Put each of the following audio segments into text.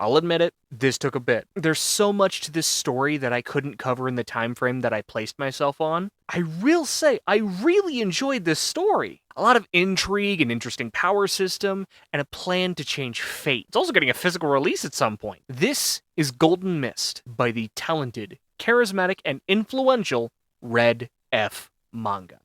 I'll admit it, this took a bit. There's so much to this story that I couldn't cover in the time frame that I placed myself on. I will say, I really enjoyed this story. A lot of intrigue, an interesting power system, and a plan to change fate. It's also getting a physical release at some point. This is Golden Mist by the talented, charismatic, and influential RedFManga.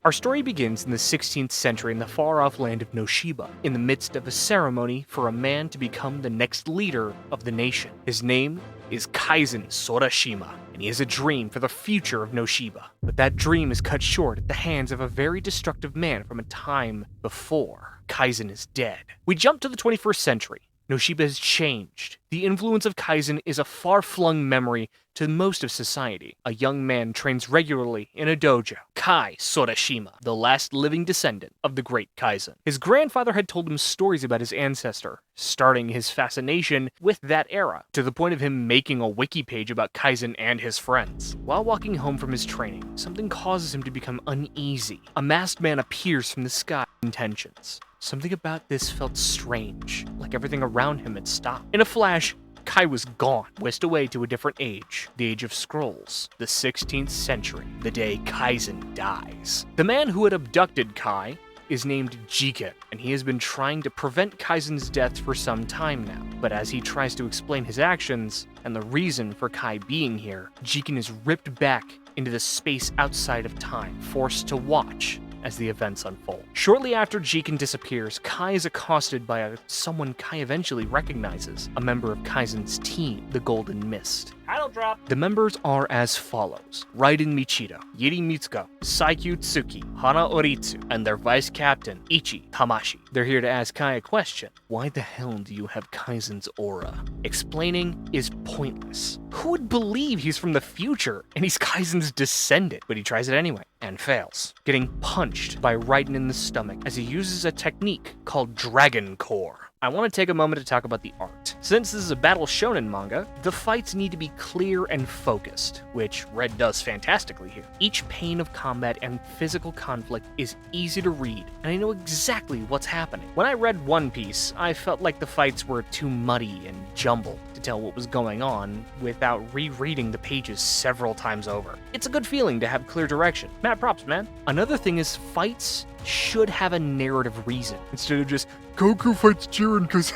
Our story begins in the 16th century in the far-off land of Noshiba, in the midst of a ceremony for a man to become the next leader of the nation. His name is Kaizen Sorashima, and he has a dream for the future of Noshiba. But that dream is cut short at the hands of a very destructive man from a time before Kaizen is dead. We jump to the 21st century. Noshiba has changed. The influence of Kaizen is a far-flung memory to most of society. A young man trains regularly in a dojo, Kai Sorashima, the last living descendant of the great Kaizen. His grandfather had told him stories about his ancestor, starting his fascination with that era, to the point of him making a wiki page about Kaizen and his friends. While walking home from his training, something causes him to become uneasy. A masked man appears from the sky with intentions. Something about this felt strange, like everything around him had stopped. In a flash, Kai was gone, whisked away to a different age, the Age of Scrolls, the 16th century, the day Kaizen dies. The man who had abducted Kai is named Jiken, and he has been trying to prevent Kaizen's death for some time now. But as he tries to explain his actions and the reason for Kai being here, Jiken is ripped back into the space outside of time, forced to watch as the events unfold. Shortly after Jiken disappears, Kai is accosted by someone Kai eventually recognizes, a member of Kaizen's team, the Golden Mist. Title drop. The members are as follows: Raiden Michido, Yiri Mitsuko, Saikyu Tsuki, Hana Oritsu, and their vice captain, Ichi Tamashi. They're here to ask Kai a question. Why the hell do you have Kaizen's aura? Explaining is pointless. Who would believe he's from the future and he's Kaizen's descendant? But he tries it anyway, and fails, getting punched by Raiden in the stomach as he uses a technique called Dragon Core. I want to take a moment to talk about the art. Since this is a battle shonen manga, the fights need to be clear and focused, which Red does fantastically here. Each pane of combat and physical conflict is easy to read, and I know exactly what's happening. When I read One Piece, I felt like the fights were too muddy and jumbled to tell what was going on without rereading the pages several times over. It's a good feeling to have clear direction. Mad props, man. Another thing is fights should have a narrative reason, instead of just, Goku fights Jiren cause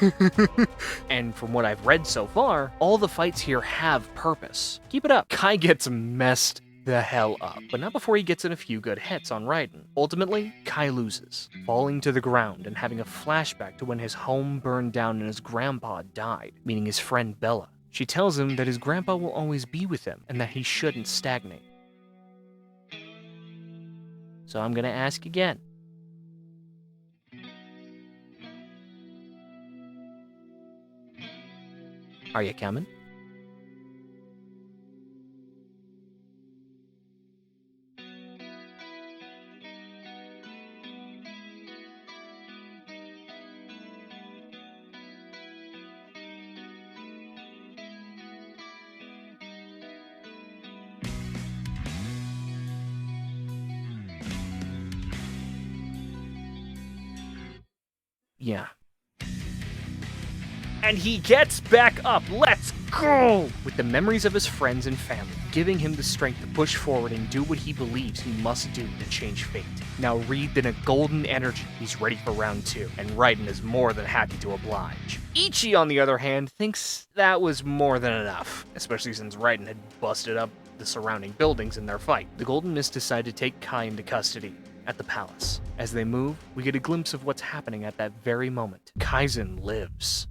And from what I've read so far, all the fights here have purpose. Keep it up. Kai gets messed the hell up, but not before he gets in a few good hits on Raiden. Ultimately, Kai loses, falling to the ground and having a flashback to when his home burned down and his grandpa died, meaning his friend Bella. She tells him that his grandpa will always be with him and that he shouldn't stagnate. So I'm gonna ask again. Are you coming? Yeah. And he gets back up. Let's go! With the memories of his friends and family, giving him the strength to push forward and do what he believes he must do to change fate. Now read in a golden energy, he's ready for round 2, and Raiden is more than happy to oblige. Ichi, on the other hand, thinks that was more than enough, especially since Raiden had busted up the surrounding buildings in their fight. The Golden Mist decide to take Kai into custody at the palace. As they move, we get a glimpse of what's happening at that very moment. Kaizen lives.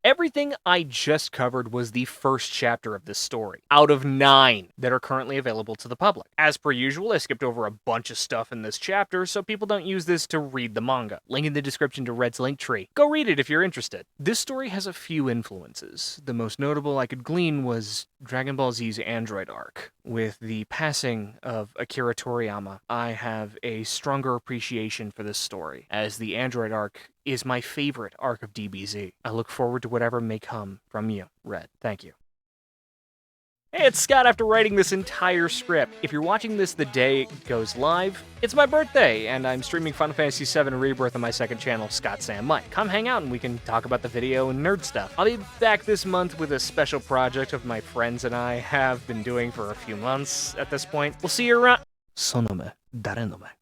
Everything I just covered was the first chapter of this story, out of 9 that are currently available to the public. As per usual, I skipped over a bunch of stuff in this chapter, so people don't use this to read the manga. Link in the description to Red's link tree. Go read it if you're interested. This story has a few influences. The most notable I could glean was Dragon Ball Z's Android arc. With the passing of Akira Toriyama, I have a stronger appreciation for this story, as the Android arc is my favorite arc of DBZ. I look forward to whatever may come from you, Red. Thank you. Hey, it's Scott after writing this entire script. If you're watching this the day it goes live, it's my birthday, and I'm streaming Final Fantasy VII Rebirth on my second channel, Scott Sam Mike. Come hang out and we can talk about the video and nerd stuff. I'll be back this month with a special project of my friends and I have been doing for a few months at this point. We'll see you around. その目、誰の目